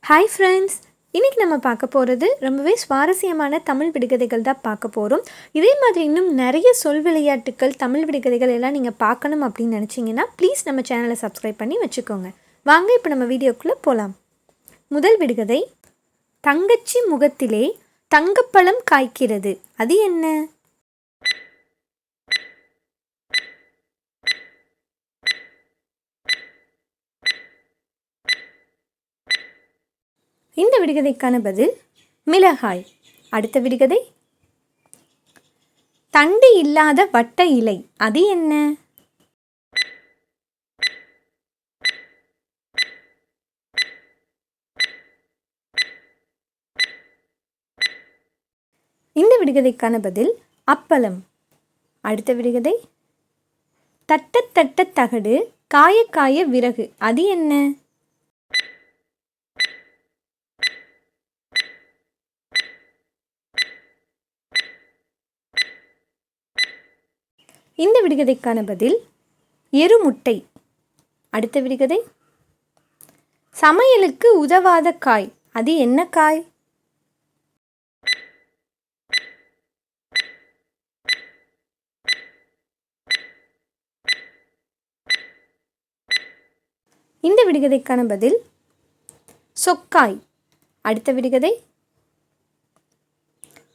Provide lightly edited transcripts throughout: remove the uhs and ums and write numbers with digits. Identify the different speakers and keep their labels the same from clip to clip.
Speaker 1: Hi friends, இன்றைக்கி நம்ம பார்க்க போகிறது ரொம்பவே சுவாரஸ்யமான தமிழ் விடுகதைகள் தான் பார்க்க போகிறோம். இதே மாதிரி இன்னும் நிறைய சொல் விளையாட்டுக்கள், தமிழ் விடுகதைகள் எல்லாம் நீங்கள் பார்க்கணும் அப்படின்னு நினச்சிங்கன்னா ப்ளீஸ் நம்ம சேனலை சப்ஸ்கிரைப் பண்ணி வச்சுக்கோங்க. வாங்க இப்போ நம்ம வீடியோக்குள்ளே போகலாம். முதல் விடுகதை, தங்கச்சி முகத்திலே தங்கப்பழம் காய்க்கிறது, அது என்ன? இந்த விடுகதைக்கான பதில் மிளகாய். அடுத்த விடுகதை, தண்டு இல்லாத வட்ட இலை, அது என்ன? இந்த விடுகதைக்கான பதில் அப்பளம். அடுத்த விடுகதை, தட்ட தட்ட தகடு, காய காய விறகு, அது என்ன? இந்த விடுகதைக்கான பதில் எருமுட்டை. அடுத்த விடுகதை, சமையலுக்கு உதவாத காய், அது என்ன காய்? இந்த விடுகதைக்கான பதில் சொக்காய். அடுத்த விடுகதை,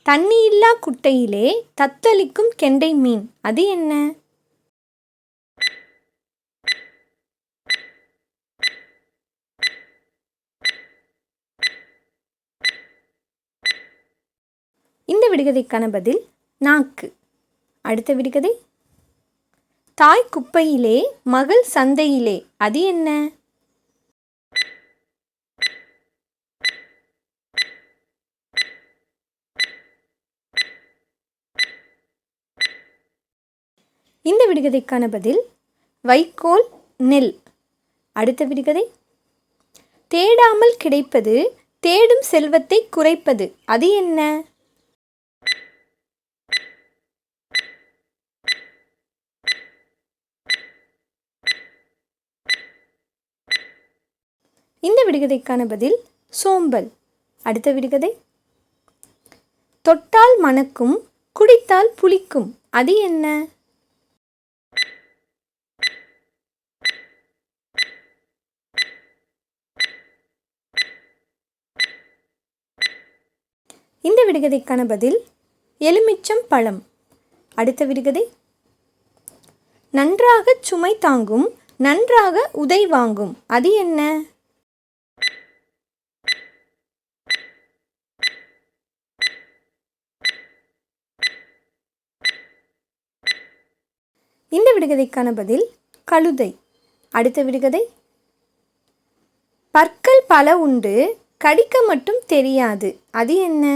Speaker 1: தண்ணி இல்லா குட்டையிலே தத்தளிக்கும் கெண்டை மீன், அது என்ன? இந்த விடுகதைக்கான பதில் நாக்கு. அடுத்த விடுகதை, தாய் குப்பையிலே மகள் சந்தையிலே, அது என்ன? இந்த விடுகதைக்கான பதில் வைக்கோல், நெல். அடுத்த விடுகதை, தேடாமல் கிடைப்பது தேடும் செல்வத்தை குறைப்பது, அது என்ன? இந்த விடுகதைக்கான பதில் சோம்பல். அடுத்த விடுகதை, தொட்டால் மணக்கும் குடித்தால் புளிக்கும், அது என்ன? இந்த விடுகதைக்கான பதில் எலுமிச்சம் பழம். அடுத்த விடுகதை, நன்றாக சுமை தாங்கும் நன்றாக உதை வாங்கும், அது என்ன? இந்த விடுகதைக்கான பதில் கழுதை. அடுத்த விடுகதை, பற்கள் பல உண்டு கடிக்க மட்டும் தெரியாது, அது என்ன?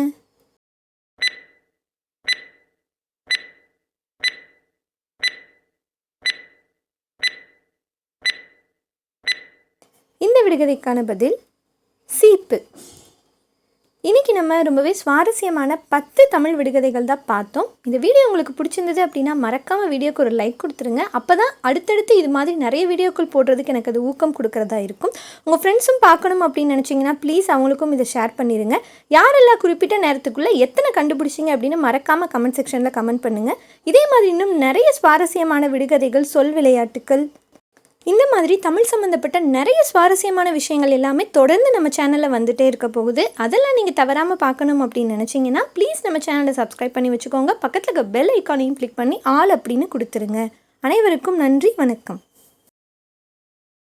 Speaker 1: இந்த விடுகதைக்கான பதில் சீப்பு. இன்றைக்கி நம்ம ரொம்பவே சுவாரஸ்யமான 10 தமிழ் விடுகதைகள் தான் பார்த்தோம். இந்த வீடியோ உங்களுக்கு பிடிச்சிருந்தது அப்படின்னா மறக்காமல் வீடியோக்கு ஒரு லைக் கொடுத்துருங்க. அப்போ தான் அடுத்தடுத்து இது மாதிரி நிறைய வீடியோக்கள் போடுறதுக்கு எனக்கு அது ஊக்கம் கொடுக்குறதா இருக்கும். உங்கள் ஃப்ரெண்ட்ஸும் பார்க்கணும் அப்படின்னு நினச்சிங்கன்னா ப்ளீஸ் அவங்களுக்கும் இதை ஷேர் பண்ணிடுங்க. யாரெல்லாம் குறிப்பிட்ட நேரத்துக்குள்ளே எத்தனை கண்டுபிடிச்சிங்க அப்படின்னு மறக்காமல் கமெண்ட் செக்ஷனில் கமெண்ட் பண்ணுங்கள். இதே மாதிரி இன்னும் நிறைய சுவாரஸ்யமான விடுகதைகள், சொல் விளையாட்டுக்கள், இந்த மாதிரி தமிழ் சம்மந்தப்பட்ட நிறைய சுவாரஸ்யமான விஷயங்கள் எல்லாமே தொடர்ந்து நம்ம சேனலில் வந்துகிட்டே இருக்க போகுது. அதெல்லாம் நீங்கள் தவறாமல் பார்க்கணும் அப்படின்னு நினச்சிங்கன்னா ப்ளீஸ் நம்ம சேனலை சப்ஸ்கிரைப் பண்ணி வச்சுக்கோங்க. பக்கத்தில் இருக்க பெல் ஐக்கானையும் கிளிக் பண்ணி ஆல் அப்படின்னு கொடுத்துருங்க. அனைவருக்கும் நன்றி, வணக்கம்.